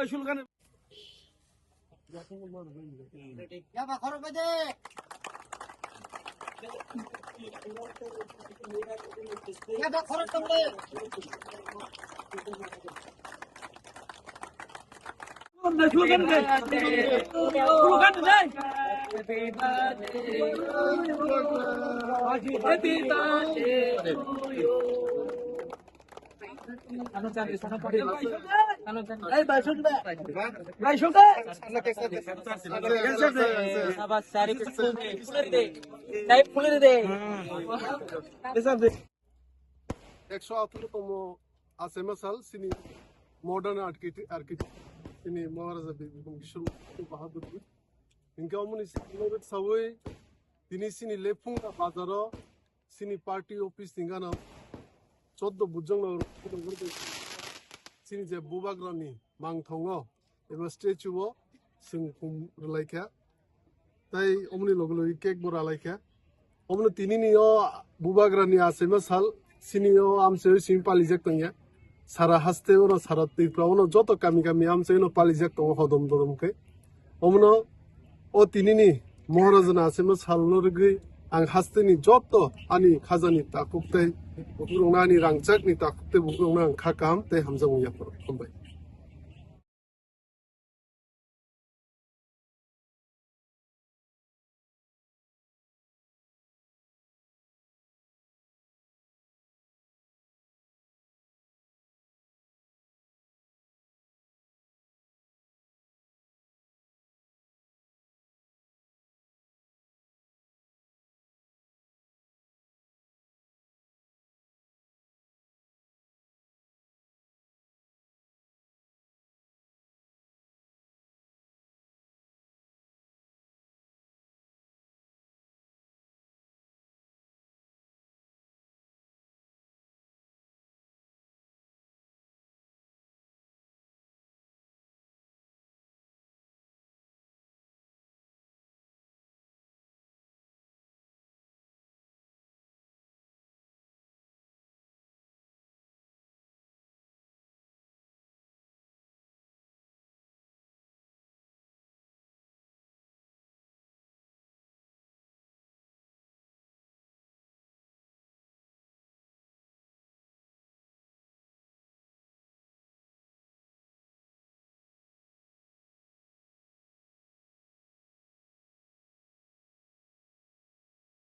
Slogan. Ya va, corre, vete. Ya va, corre, corre. Slogan deh. Slogan deh. Happy birthday to you. Ano cari sana pada ano cari ay baisok deh sahabat cari pulir deh naik pulir deh besar deh 118তম আসেমা সাল সিনি modern architect সিনি মহারাজা বিশ্বম বাহাদুর Inca অমনি সাবই তিনি সিনি লেফুং বাজারও সিনি party office নিগানা 14 বুজং সিনি যে বুবাগ্রানি মাংথংও এবা স্ট্যাচুও সিং লাইকা তাই অমনি লগলই cake Bora Laika অমনি তিনিনিও বুবাগ্রানি আসেমা সাল সিনিও আমসে সিং পালিজাক তংয়া সারা হাসতে ওনো সারা তিপ্রাওনো যত কামি কামি আমসে ওনো পালিজাক তং হদম দরমকে অমনো ও তিনিনি মহারাজনা আসেমা সালনরগি आं हास्तेनि जत आनि खाजानि ताकुबते बुकुरंना आनि रांचाकनि ताकुबते बुकुरंना आं खाकाम ते हामजां याफोर खमबाय